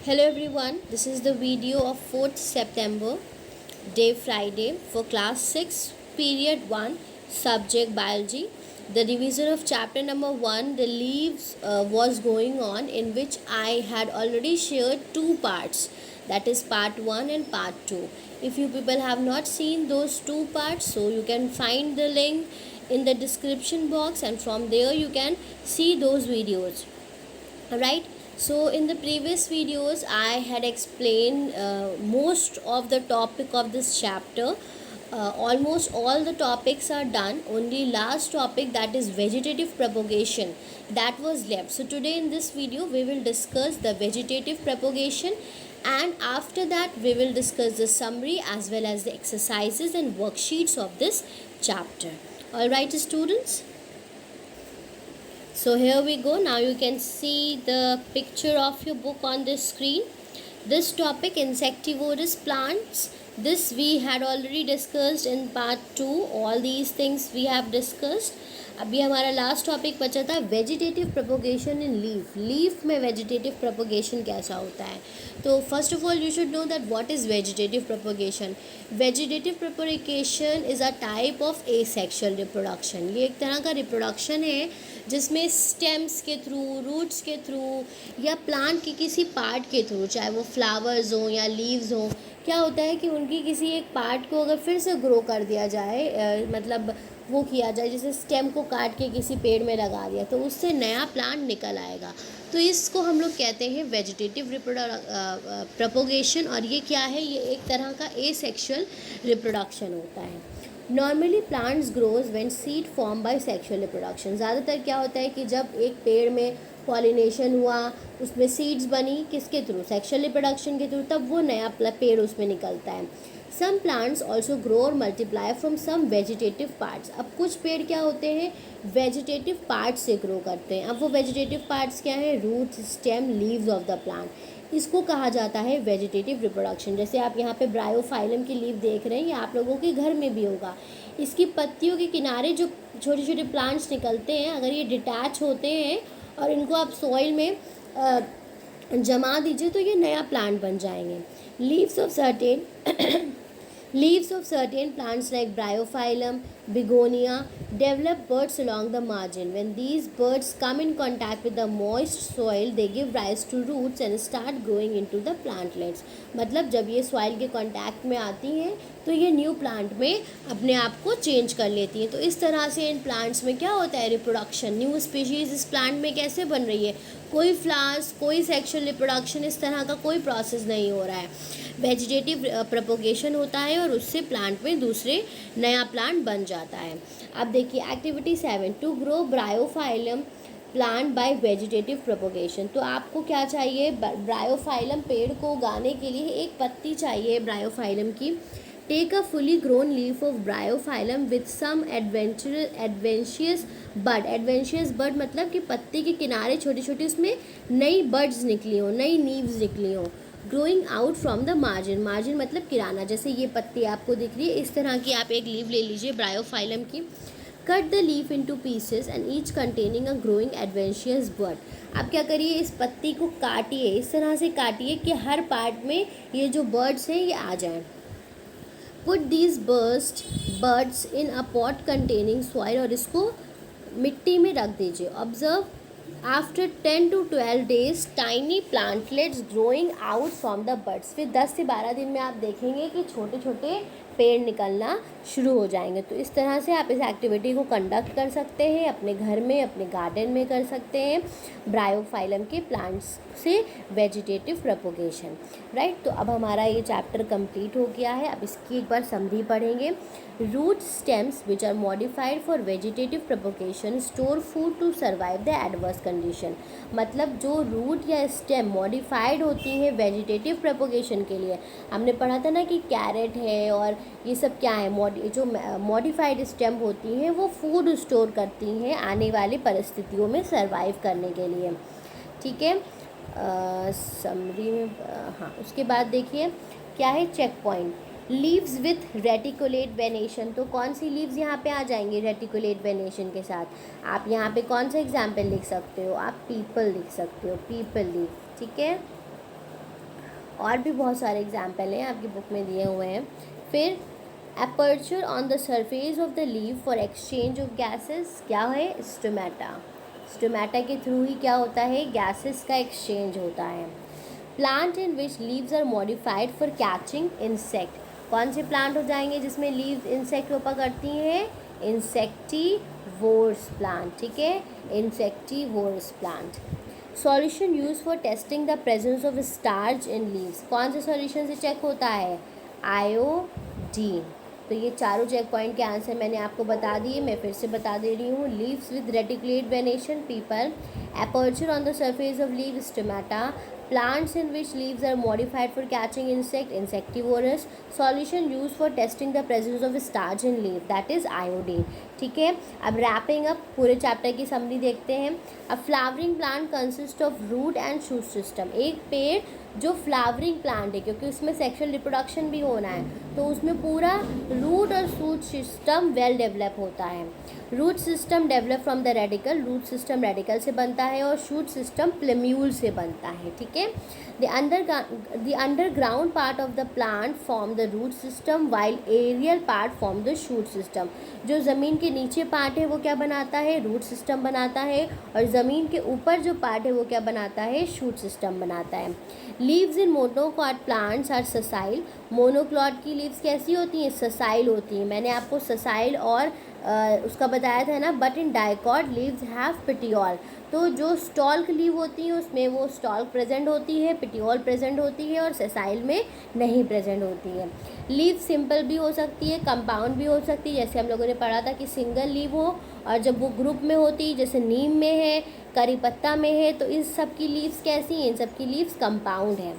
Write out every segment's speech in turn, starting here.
Hello everyone, this is the video of 4th September, day Friday for class 6, period 1, subject biology. The revision of chapter number 1, the leaves was going on, in which I had already shared two parts, that is part 1 and part 2. If you people have not seen those two parts, so you can find the link in the description box and from there you can see those videos. Alright, so in the previous videos I had explained most of the topic of this chapter. Almost all the topics are done, only last topic, that is vegetative propagation, that was left. So today in this video we will discuss the vegetative propagation, and after that we will discuss the summary as well as the exercises and worksheets of this chapter. Alright students, so here we go. Now you can see the picture of your book on the screen. This topic, insectivorous plants, this we had already discussed in part 2. All these things we have discussed. अभी हमारा last topic बचा था vegetative propagation इन leaf. Leaf में vegetative propagation कैसा होता है. तो first of all you should know that what is vegetative propagation. Vegetative propagation is a type of asexual reproduction. ये एक तरह का रिप्रोडक्शन है जिसमें स्टेम्स के थ्रू, रूट्स के थ्रू या प्लांट के किसी पार्ट के थ्रू, चाहे वो फ्लावर्स हों या लीव्स हों, क्या होता है कि उनकी किसी एक पार्ट को अगर फिर से ग्रो कर दिया जाए, मतलब वो किया जाए, जैसे स्टेम को काट के किसी पेड़ में लगा दिया तो उससे नया प्लांट निकल आएगा. तो इसको हम लोग कहते हैं वेजिटेटिव प्रोपोगेशन. और ये क्या है, ये एक तरह का एसेक्सुअल रिप्रोडक्शन होता है. Normally plants grows when seed form by sexual reproduction. ज़्यादातर क्या होता है कि जब एक पेड़ में पॉलिनेशन हुआ, उसमें सीड्स बनी, किसके थ्रू, सेक्सुअल रिप्रोडक्शन के थ्रू, तब वो नया पेड़ उसमें निकलता है. सम प्लांट्स ऑल्सो ग्रो और multiply from some vegetative parts. अब कुछ पेड़ क्या होते हैं, वेजिटेटिव पार्ट्स से ग्रो करते हैं. अब वो वेजिटेटिव पार्ट्स क्या है, roots, stem, leaves of the plant. इसको कहा जाता है वेजिटेटिव रिप्रोडक्शन. जैसे आप यहाँ पे ब्रायोफाइलम की लीफ देख रहे हैं, ये आप लोगों के घर में भी होगा. इसकी पत्तियों के किनारे जो छोटे छोटे प्लांट्स निकलते हैं, अगर ये डिटैच होते हैं और इनको आप सॉइल में जमा दीजिए तो ये नया प्लांट बन जाएंगे. Leaves of certain plants like Bryophyllum, Begonia develop buds along the margin. When these buds come in contact with the moist soil, they give rise to roots and start growing into the plantlets. मतलब जब ये soil के contact में आती हैं तो ये new plant में अपने आप को चेंज कर लेती हैं. तो इस तरह से इन प्लांट्स में क्या होता है, रिप्रोडक्शन. न्यू स्पीशीज़ इस प्लांट में कैसे बन रही है, कोई फ्लावर्स, कोई सेक्सुअल रिप्रोडक्शन, इस तरह का कोई प्रोसेस नहीं हो रहा है. वेजिटेटिव प्रोपोगेशन होता है और उससे प्लांट में दूसरे नया प्लांट बन जाता है. अब देखिए activity 7, to grow bryophyllum plant by vegetative propagation. तो आपको क्या चाहिए, ब्रायोफाइलम पेड़ को उगाने के लिए एक पत्ती चाहिए ब्रायोफाइलम की. Take a fully grown leaf of bryophyllum with some adventitious bud. Adventitious bud मतलब कि पत्ती के किनारे छोटी छोटी उसमें नई बड्स निकली हो, नई नीव्स निकली हो. Growing out from the margin. Margin मतलब किराना. जैसे ये पत्ती आपको दिख रही है, इस तरह की आप एक लीफ ले लीजिए ब्रायोफाइलम की. Cut the leaf into pieces and each containing a growing adventitious bud. आप क्या करिए, इस पत्ती को काटिए, इस तरह से काटिए कि हर पार्ट में ये जो बर्ड्स हैं ये आ जाएं. Put these birds in a pot containing soil. और इसको मिट्टी में रख दीजिए. Observe after 10 to 12 days tiny plantlets growing out from the birds. फिर 10 से 12 दिन में आप देखेंगे कि छोटे छोटे पेड़ निकलना शुरू हो जाएंगे. तो इस तरह से आप इस एक्टिविटी को कंडक्ट कर सकते हैं, अपने घर में, अपने गार्डन में कर सकते हैं, ब्रायोफाइलम के प्लांट्स से वेजिटेटिव प्रोपोगेशन. राइट, तो अब हमारा ये चैप्टर कंप्लीट हो गया है. अब इसकी एक बार समरी पढ़ेंगे. Root stems which are modified for vegetative propagation store food to survive the adverse condition. मतलब जो रूट या स्टेम मॉडिफाइड होती हैं वेजिटेटिव प्रोपोगेशन के लिए, हमने पढ़ा था ना कि कैरेट है और ये सब क्या है, जो मॉडिफाइड स्टेम होती हैं वो फूड स्टोर करती हैं आने वाली परिस्थितियों में सर्वाइव करने के लिए. ठीक है, समरी में हाँ. उसके बाद देखिए क्या है, check point. Leaves with reticulate venation. तो कौन सी लीव्स यहाँ पे आ जाएंगी रेटिकुलेट वेनेशन के साथ. आप यहाँ पे कौन सा एग्जाम्पल लिख सकते हो, आप पीपल लिख सकते हो, पीपल लीव. ठीक है, और भी बहुत सारे एग्जाम्पल हैं आपकी बुक में दिए हुए हैं। फिर aperture on the surface of the leave for exchange of gases, क्या है, स्टोमेटा। स्टोमेटा के थ्रू ही क्या होता है, गैसेस का एक्सचेंज होता है। Plant in which leaves are modified for catching insect, कौन से प्लांट हो जाएंगे जिसमें लीव्स इंसेक्ट को पकड़ती हैं, इंसेक्टिवोर्स प्लांट, ठीक है, insectivorous plant. Solution use for testing the presence of starch in leaves, कौन से सॉल्यूशन से चेक होता है, आयोडीन। तो ये चारों चेक पॉइंट के आंसर मैंने आपको बता दिए, मैं फिर से बता दे रही हूँ। Leaves with reticulate venation, peepal. Aperture on the surface of leave, stomata. Plants in which leaves are modified for catching insect, insectivorous. Solution use for testing the presence of starch in leave, that is iodine, ठीक है। अब wrapping up पूरे chapter की summary देखते हैं। A flowering plant consist of root and shoot system, एक पेड़ जो फ्लावरिंग प्लांट है क्योंकि उसमें सेक्शुअल रिप्रोडक्शन भी होना है, तो उसमें पूरा रूट और शूट सिस्टम वेल डेवलप होता है। Root system develop from the radical, root system radical से बनता है और शूट सिस्टम प्लेम्यूल से बनता है, ठीक है। The underground part of the plant form the root system while aerial part form the shoot system, जो ज़मीन के नीचे पार्ट है वो क्या बनाता है, रूट सिस्टम बनाता है, और ज़मीन के ऊपर जो पार्ट है वो क्या बनाता है, शूट सिस्टम बनाता है। Leaves in monocot plants are sessile, monocot की लीव्स कैसी होती हैं, ससाइल होती हैं। मैंने आपको ससाइल और उसका बताया था ना, but in dicot leaves have petiole, तो जो स्टॉल्क लीव होती हैं उसमें वो स्टॉल्क प्रेजेंट होती है, पिटियोल प्रेजेंट होती है, और ससाइल में नहीं प्रेजेंट होती है। लीव सिंपल भी हो सकती है, कंपाउंड भी हो सकती है, जैसे हम लोगों ने पढ़ा था कि सिंगल लीव हो, और जब वो ग्रुप में होती है जैसे नीम में है, करी पत्ता में है, तो इस सब की लीव्स कैसी हैं, इन सब की लीव्स कंपाउंड हैं।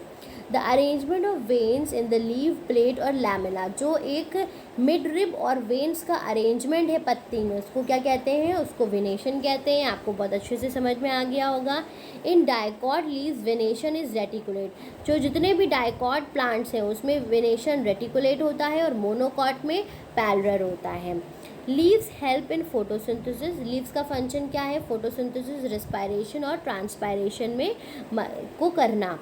The arrangement of veins in the leave plate और लैमिना, जो एक मिड रिब और वेन्स का अरेंजमेंट है पत्ती में, उसको क्या कहते हैं, उसको वेनेशन कहते हैं। आपको बहुत अच्छे से समझ में आ गया होगा। In dicot leaves venation is reticulate, जो जितने भी डाइकॉट प्लांट्स हैं उसमें वेनेशन रेटिकुलेट होता है और मोनोकॉट में पैरेलल होता है। Leaves help in photosynthesis, leaves का फंक्शन क्या है, फोटोसिंथेसिस, रेस्पायरेशन और ट्रांसपायरेशन में को करना।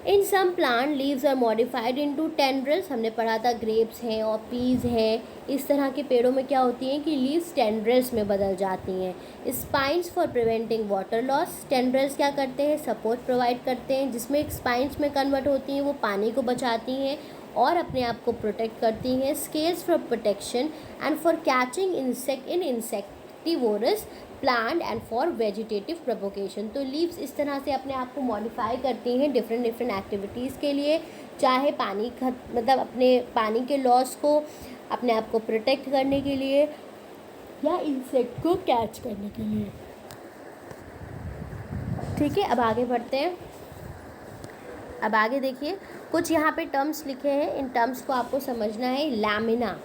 In some plant leaves are modified into tendrils, हमने पढ़ा था ग्रेप्स हैं और पीज हैं, इस तरह के पेड़ों में क्या होती हैं कि लीव्स टेंड्रल्स में बदल जाती हैं। Spines for preventing water loss, tendrils क्या करते हैं, सपोर्ट प्रोवाइड करते हैं, जिसमें स्पाइंस में कन्वर्ट होती हैं, वो पानी को बचाती हैं और अपने आप को प्रोटेक्ट करती हैं। Scales for protection and for catching insect in insectivorous plant and for vegetative propagation, तो लीव्स इस तरह से अपने आप को मॉडिफाई करती हैं डिफरेंट डिफरेंट एक्टिविटीज़ के लिए, चाहे पानी मतलब अपने पानी के लॉस को अपने आप को प्रोटेक्ट करने के लिए या इंसेक्ट को कैच करने के लिए, ठीक है। अब आगे बढ़ते हैं। अब आगे देखिए, कुछ यहाँ पे टर्म्स लिखे हैं, इन टर्म्स को आपको समझना है। लैमिना,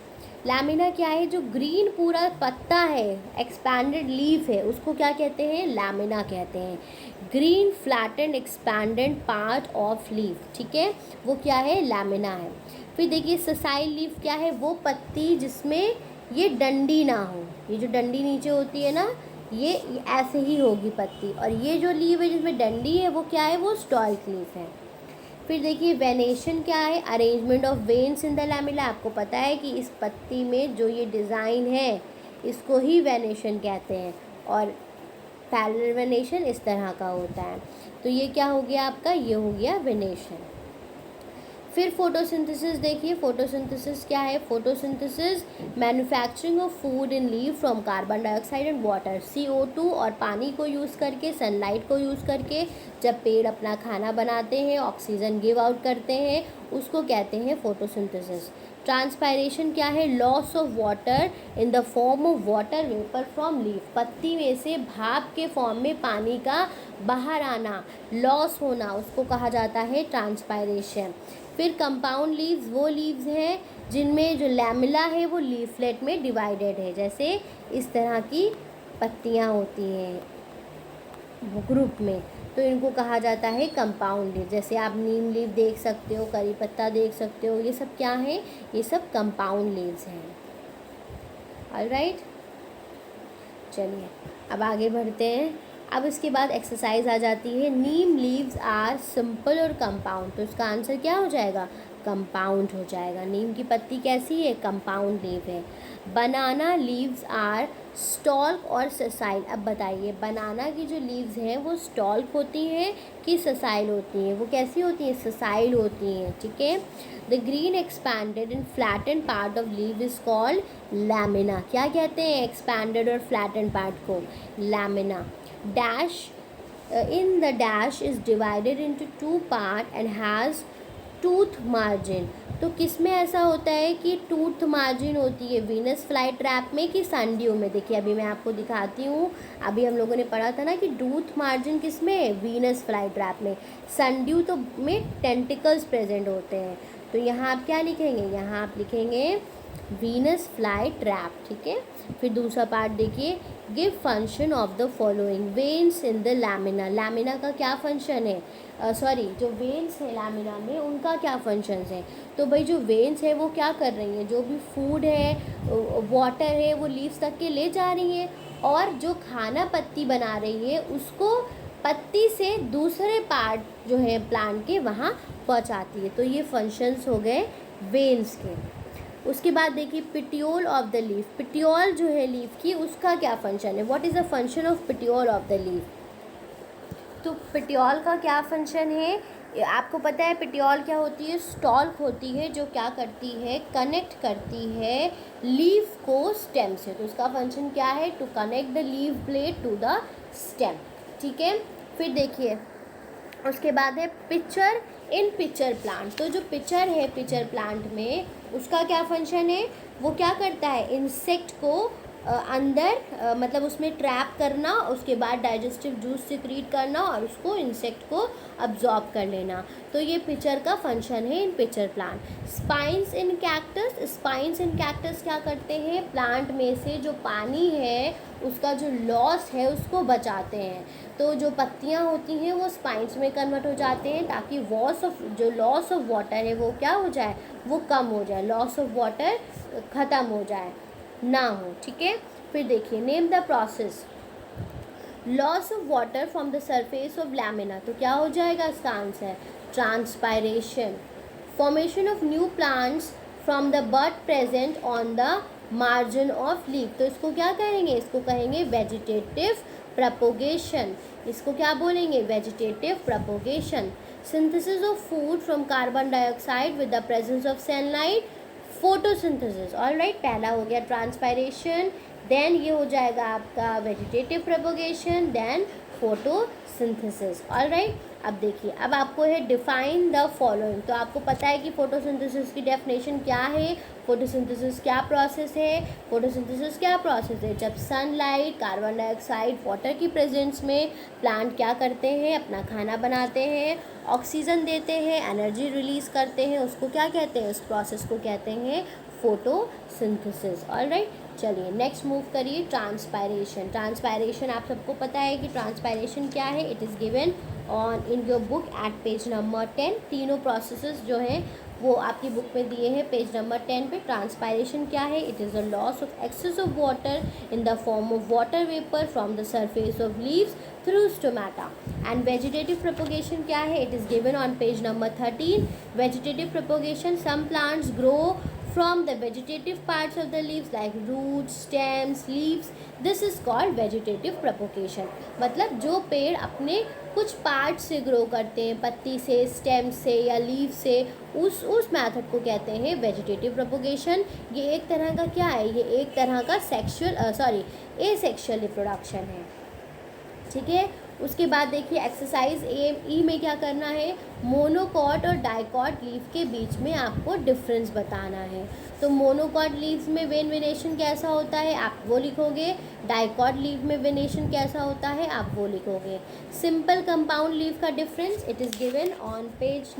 लैमिना क्या है, जो ग्रीन पूरा पत्ता है, एक्सपैंडेड लीफ है, उसको क्या कहते हैं, लैमिना कहते हैं। Green flattened expanded part of leaf, ठीक है, वो क्या है, लैमिना है। फिर देखिए ससाइल लीफ क्या है, वो पत्ती जिसमें ये डंडी ना हो, ये जो डंडी नीचे होती है ना, ये ऐसे ही होगी पत्ती, और ये जो लीफ है जिसमें डंडी है वो क्या है, वो स्टॉल्क लीफ है। फिर देखिए वेनेशन क्या है, arrangement of veins in the lamella, आपको पता है कि इस पत्ती में जो ये डिज़ाइन है इसको ही वेनेशन कहते हैं, और पैरेलल वेनेशन इस तरह का होता है। तो ये क्या हो गया आपका, ये हो गया वेनेशन। फिर फोटोसिंथेसिस देखिए, फोटोसिंथेसिस क्या है, photosynthesis manufacturing of food in leave from carbon dioxide and water, CO2 और पानी को यूज़ करके, सनलाइट को यूज़ करके जब पेड़ अपना खाना बनाते हैं, ऑक्सीजन गिव आउट करते हैं, उसको कहते हैं फोटोसिंथेसिस। ट्रांसपायरेशन क्या है, loss of water in the form of water vapour from leaf, पत्ती में से भाप के फॉर्म में पानी का बाहर आना, लॉस होना, उसको कहा जाता है ट्रांसपायरेशन। फिर कंपाउंड लीव्स वो लीव्स हैं जिनमें जो लैमिला है वो लीफलेट में डिवाइडेड है, जैसे इस तरह की पत्तियां होती हैं वो ग्रुप में, तो इनको कहा जाता है कंपाउंड लीव। जैसे आप नीम लीव देख सकते हो, करी पत्ता देख सकते हो, ये सब क्या है, ये सब कंपाउंड लीव्स हैं। ऑलराइट, चलिए अब आगे बढ़ते हैं। अब इसके बाद एक्सरसाइज आ जाती है, नीम लीव्स आर सिंपल और कंपाउंड, तो इसका आंसर क्या हो जाएगा, कंपाउंड हो जाएगा। नीम की पत्ती कैसी है, कंपाउंड लीव है। बनाना लीव्स आर स्टॉल्क और ससाइल, अब बताइए बनाना की जो लीव्स हैं वो स्टॉल्क होती हैं कि ससाइल होती हैं, वो कैसी होती हैं, ससाइल होती हैं, ठीक है। The green expanded and flattened part of leave is called lamina, क्या कहते हैं एक्सपैंडेड और फ्लैटेंड पार्ट को, lamina. Dash in the dash is divided into two part and has tooth margin, तो किस में ऐसा होता है कि टूथ मार्जिन होती है, वीनस फ्लाई ट्रैप में कि सनड्यू में। देखिए अभी मैं आपको दिखाती हूँ, अभी हम लोगों ने पढ़ा था ना कि टूथ मार्जिन किस में है, वीनस फ्लाई ट्रैप में। सनड्यू तो में टेंटिकल्स प्रेजेंट होते हैं, तो यहाँ आप क्या लिखेंगे, यहाँ आप लिखेंगे वीनस फ्लाई ट्रैप, ठीक है। फिर दूसरा पार्ट देखिए, give function of the following, veins in the lamina, lamina का क्या फंक्शन है, सॉरी जो वेन्स है लैमिना में उनका क्या फंक्शंस हैं। तो भाई जो वेन्स है वो क्या कर रही हैं, जो भी फूड है वाटर है वो लीव्स तक के ले जा रही हैं, और जो खाना पत्ती बना रही है उसको पत्ती से दूसरे पार्ट जो है प्लांट के वहाँ पहुँचाती है। तो ये फंक्शंस हो गए वेन्स के। उसके बाद देखिए petiole of the leaf, petiole जो है लीफ की उसका क्या फंक्शन है, what is the function of petiole of the leaf. तो पिटियोल का क्या फंक्शन है, आपको पता है पिटियोल क्या होती है, स्टॉल्क होती है जो क्या करती है, कनेक्ट करती है लीफ को स्टेम से, तो उसका फंक्शन क्या है, to connect the leaf blade to the stem, ठीक है। फिर देखिए उसके बाद है पिक्चर इन पिक्चर प्लांट, तो जो पिक्चर है पिक्चर प्लांट में उसका क्या फंक्शन है, वो क्या करता है, इंसेक्ट को अंदर मतलब उसमें ट्रैप करना, उसके बाद डाइजेस्टिव जूस सिक्रीट करना और उसको इंसेक्ट को अब्जॉर्ब कर लेना, तो ये पिक्चर का फंक्शन है इन पिक्चर प्लांट। स्पाइंस इन कैक्टस, स्पाइंस इन कैक्टस क्या करते हैं, प्लांट में से जो पानी है उसका जो लॉस है उसको बचाते हैं, तो जो पत्तियां होती हैं वो स्पाइंस में कन्वर्ट हो जाते हैं ताकि लॉस ऑफ वाटर है वो क्या हो जाए, वो कम हो जाए, लॉस ऑफ वाटर ख़त्म हो जाए, ना हो, ठीक है। फिर देखिए name the process, loss of water from the surface of lamina, तो क्या हो जाएगा इसका answer, transpiration. Formation of new plants from the bud present on the margin of leaf, तो इसको क्या कहेंगे, इसको कहेंगे वेजिटेटिव प्रपोगेशन, इसको क्या बोलेंगे, vegetative propagation. Synthesis of food from carbon dioxide with the presence of sunlight, photosynthesis, alright. पहला हो गया ट्रांसपायरेशन, देन ये हो जाएगा आपका vegetative propagation, then photosynthesis, alright. अब देखिए अब आपको है डिफाइन द फॉलोइंग, तो आपको पता है कि फोटोसिंथेसिस की डेफिनेशन क्या है, फोटोसिंथेसिस क्या प्रोसेस है, फोटोसिंथेसिस क्या प्रोसेस है, जब सनलाइट, कार्बन डाइऑक्साइड, वाटर की प्रेजेंस में प्लांट क्या करते हैं, अपना खाना बनाते हैं, ऑक्सीजन देते हैं, एनर्जी रिलीज़ करते हैं, उसको क्या कहते हैं, उस प्रोसेस को कहते हैं फोटोसिंथेसिस, ऑलराइट। चलिए नेक्स्ट मूव करिए, ट्रांसपायरेशन। ट्रांसपायरेशन आप सबको पता है कि ट्रांसपायरेशन क्या है, it is given on in your book at page number 10, तीनों प्रोसेसेस जो हैं वो आपकी बुक में दिए हैं पेज नंबर 10 पे। ट्रांसपायरेशन क्या है, it is the loss of excess of water in the form of water vapour from the surface of leaves through stomata. And vegetative propagation क्या है, it is given on page number 13। Vegetative propagation, some plants grow from the vegetative parts of the leaves like roots, stems, leaves, this is called vegetative propagation। मतलब जो पेड़ अपने कुछ part से grow करते हैं, पत्ती से, स्टेम से या लीफ से, उस मेथड को कहते हैं वेजिटेटिव प्रोपोगेशन। ये एक तरह का क्या है, ये एक तरह का एसेक्सुअल रिप्रोडक्शन है, ठीक है। उसके बाद देखिए एक्सरसाइज ई में क्या करना है, मोनोकॉट और डाइकॉट लीफ के बीच में आपको डिफरेंस बताना है। तो मोनोकॉट लीव्स में वेन वेनेशन कैसा होता है आप वो लिखोगे, डाइकॉट लीफ में वेनेशन कैसा होता है आप वो लिखोगे। सिंपल कंपाउंड लीफ का difference it is given on page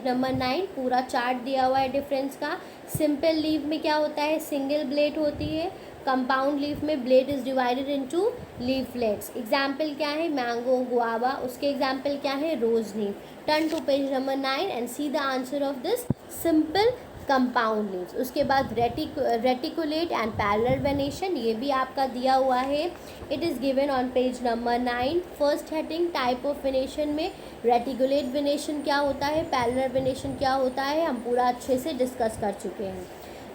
number 9, पूरा चार्ट दिया हुआ है डिफरेंस का। सिंपल लीफ में क्या होता है, सिंगल ब्लेड होती है, कंपाउंड लीफ में blade is divided into leaflets. Example क्या है, मैंगो, गुआवा, उसके एग्जाम्पल क्या है, rose leaf. Turn to page number 9 and see the answer of this simple compound leaves. उसके बाद रेटिकुलेट एंड पैरेलल वेनेशन, ये भी आपका दिया हुआ है। It is given on page number 9। First heading type of venation में रेटिकुलेट वेनेशन क्या होता है, पैरेलल वेनेशन क्या होता है, हम पूरा अच्छे से डिस्कस कर चुके हैं,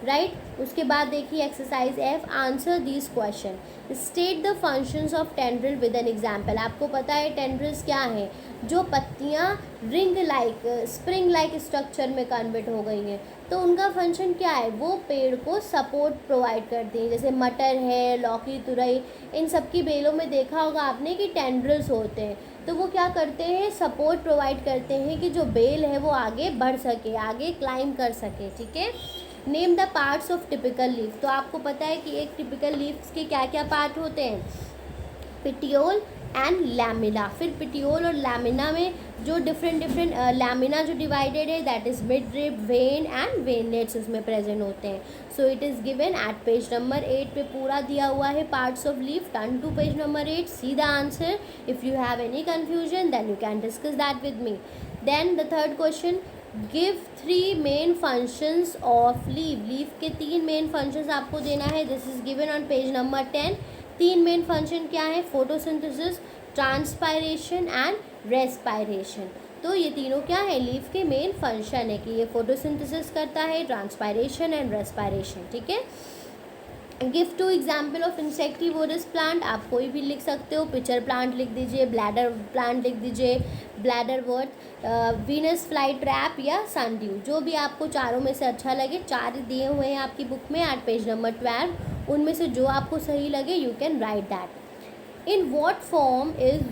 राइट। उसके बाद देखिए exercise F, answer this question, state the functions of tendril with an example. आपको पता है टेंड्रिल्स क्या है, जो पत्तियाँ ring like spring like structure में कन्वर्ट हो गई हैं, तो उनका फंक्शन क्या है, वो पेड़ को सपोर्ट प्रोवाइड करती हैं। जैसे मटर है, लौकी, तुरई, इन सब की बेलों में देखा होगा आपने कि टेंड्रिल्स होते हैं, तो वो क्या करते हैं, सपोर्ट प्रोवाइड करते हैं कि जो बेल है वो आगे बढ़ सके, आगे क्लाइंब कर सके, ठीक है। Name the parts of typical leaf, तो आपको पता है कि एक टिपिकल लीव्स के क्या क्या पार्ट होते हैं, पिटियोल एंड लैमिना। फिर पिटियोल और लैमिना में जो डिफरेंट लैमिना जो डिवाइडेड है, that is mid rib, vein and veinlets उसमें प्रेजेंट होते हैं। So it is given at page number 8 पे पूरा दिया हुआ है parts of leaf. Turn to page number 8, see the answer. If you have any confusion then you can discuss that with me. Then the third question, give 3 main functions of leaf. Leaf के 3 main functions आपको देना है। This is given on page number 10। 3 main function क्या है, photosynthesis, transpiration and respiration. तो ये तीनों क्या है, लीफ के मेन फंक्शन है कि ये फोटोसिंथेसिस करता है, ट्रांसपायरेशन एंड रेस्पायरेशन, ठीक है। Give 2 example of insectivorous plant, आप कोई भी लिख सकते हो, पिचर प्लांट लिख दीजिए, ब्लैडर प्लांट लिख दीजिए, bladder worth, Venus fly trap या सनड्यू, जो भी आपको चारों में से अच्छा लगे। 4 दिए हुए हैं आपकी बुक में एट पेज नंबर 12, उनमें से जो आपको सही लगे you can write that. In what form is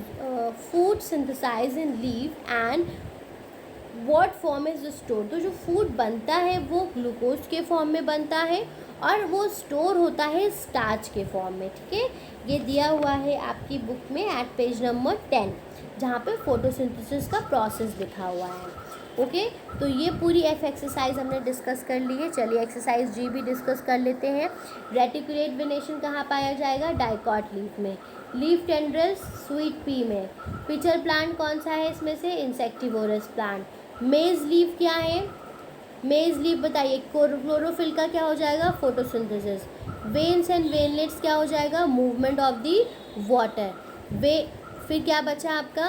food synthesize in leaf and what form is store, तो जो फूड बनता है वो ग्लूकोज के फॉर्म में बनता है और वो स्टोर होता है स्टार्च के फॉर्म में, ठीक है। ये दिया हुआ है आपकी बुक में एट पेज नंबर 10, जहाँ पे फोटोसिंथेसिस का प्रोसेस लिखा हुआ है, ओके। तो ये पूरी F एक्सरसाइज हमने डिस्कस कर ली है। चलिए एक्सरसाइज G भी डिस्कस कर लेते हैं। रेटिकुलेट वेनेशन कहाँ पाया जाएगा, डाइकॉट लीफ में। लीफ टेंड्रिल्स स्वीट पी में। पिचर प्लांट कौन सा है इसमें से, इंसेक्टिवोरस प्लांट। मेज लीफ क्या है, मेज लीफ बताइए, क्लोरोफिल का क्या हो जाएगा, फोटोसिंथेसिस। वेन्स एंड वेनलेट्स क्या हो जाएगा, मूवमेंट ऑफ द वाटर। फिर क्या बचा आपका,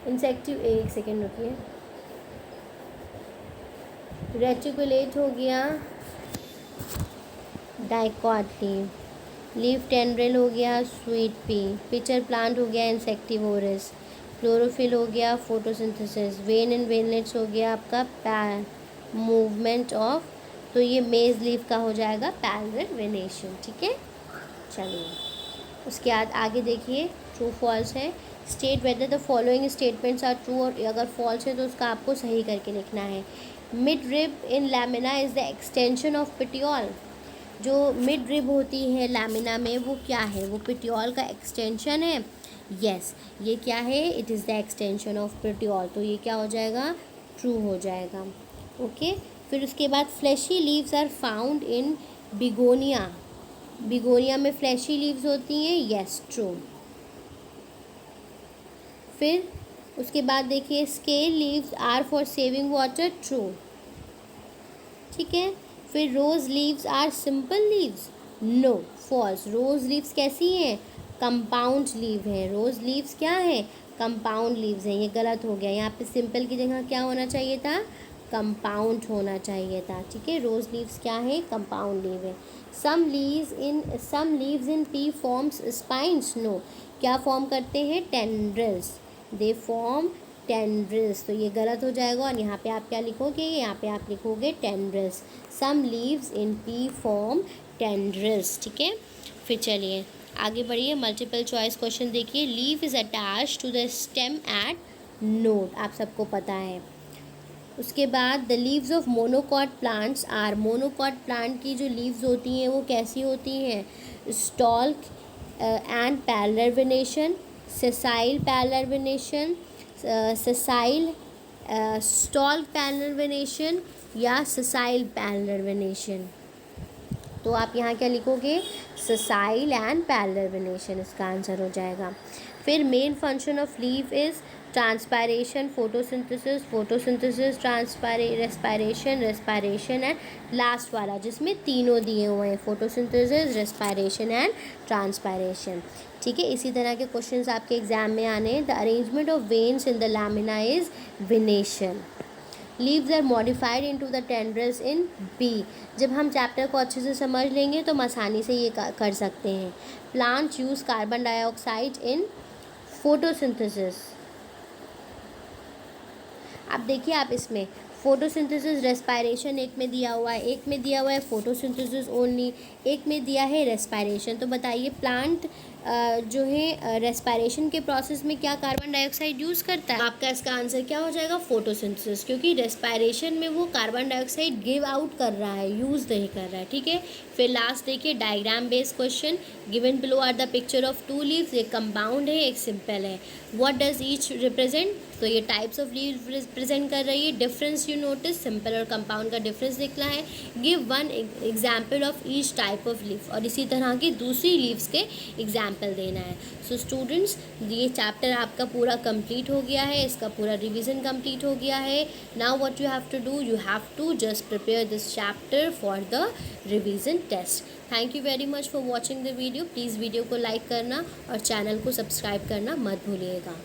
इंसेक्टिव, एक सेकेंड रुकिए, रेटिकुलेट हो गया, डाइकॉट लीफ टेंड्रिल हो गया, स्वीट पी, पिचर प्लांट हो गया, इंसेक्टिवोरस, क्लोरोफिल हो गया, फोटोसिंथेसिस, वेन एंड वेनलेट्स हो गया आपका मूवमेंट ऑफ, तो ये मेज लीफ का हो जाएगा पैरेलल वेनेशन, ठीक है। चलिए उसके बाद आगे देखिए, ट्रू फॉल्स है। State whether the following statements are true, और अगर फॉल्स है तो उसका आपको सही करके लिखना है। Mid rib in lamina is the extension of petiole, जो मिड रिब होती है लैमिना में वो क्या है, वो पिटियोल का एक्सटेंशन है। यस ये क्या है, it is the extension of petiole, तो ये क्या हो जाएगा, ट्रू हो जाएगा, ओके। फिर उसके बाद fleshy leaves are found in begonia, begonia में फ्लैशी लीव्स होती हैं, यस ट्रू। फिर उसके बाद देखिए, scale leaves are for saving water, true, ठीक है। फिर rose leaves are simple leaves, no false. Rose leaves कैसी हैं, कंपाउंड लीव है, रोज़ लीव्स क्या है, कंपाउंड लीव्स हैं, ये गलत हो गया, यहाँ पे सिंपल की जगह क्या होना चाहिए था, कंपाउंड होना चाहिए था, ठीक है। रोज़ लीव्स क्या है, कंपाउंड लीव है। Some leaves in pea forms spines, no, क्या फॉर्म करते हैं, टेंड्रिल्स, दे फॉर्म टेंड्रिल्स, तो ये गलत हो जाएगा, और यहाँ पे आप क्या लिखोगे, यहाँ पे आप लिखोगे tendrils. Some leaves in pea form tendrils, ठीक है। फिर चलिए आगे बढ़िए, मल्टीपल चॉइस क्वेश्चन देखिए। Leaf is attach to the stem at node, आप सबको पता है। उसके बाद the leaves of monocot plants are, monocot plant की जो लीव्स होती हैं वो कैसी होती हैं, stalk and parallel venation, sessile parallel venation, sessile stalk parallel venation या सेसाइल पैरेलल वेनेशन, तो आप यहाँ क्या लिखोगे, ससाइल एंड पैरेलल वेनेशन, इसका आंसर हो जाएगा। फिर main function of leaf is transpiration, photosynthesis, photosynthesis, respiration, respiration and last वाला जिसमें तीनों दिए हुए हैं, फोटोसिंथेसिस, रेस्पायरेशन एंड ट्रांसपायरेशन। ठीक है, इसी तरह के क्वेश्चंस आपके एग्जाम में आने हैं। The arrangement of veins in the lamina is venation. Leaves are modified into the tendrils in pea. जब हम चैप्टर को अच्छे से समझ लेंगे तो हम आसानी से ये कर सकते हैं। Plants use carbon dioxide in photosynthesis. अब देखिए आप इसमें फोटोसिंथेसिस, रेस्पायरेशन एक में दिया हुआ है, एक में दिया हुआ है फोटोसिंथेसिस ओनली, एक में दिया है रेस्पायरेशन। तो बताइए प्लांट जो है रेस्पायरेशन के प्रोसेस में क्या कार्बन डाइऑक्साइड यूज़ करता है? आपका इसका आंसर क्या हो जाएगा, फोटोसिंथेसिस, क्योंकि रेस्पायरेशन में वो कार्बन डाइऑक्साइड गिव आउट कर रहा है, यूज़ नहीं कर रहा है। ठीक है, फिर लास्ट देखिए diagram based question. Given below are the picture of two leaves. एक कंपाउंड है, एक सिंपल है। What does each represent? तो ये टाइप्स ऑफ लीव रिप्रेजेंट कर रही है। डिफरेंस यू नोटिस, सिंपल और कंपाउंड का डिफरेंस दिखना है। Give one example of each type of leaf, और इसी तरह की दूसरी लीव्स के एग्जाम्पल देना है। सो स्टूडेंट्स, ये चैप्टर आपका पूरा कंप्लीट हो गया है, इसका पूरा रिवीजन कंप्लीट हो गया है। Now what you have to do, you have to just prepare this chapter for the revision test. Thank you very much for watching the video. Please video को लाइक करना और चैनल को subscribe करना मत भूलिएगा।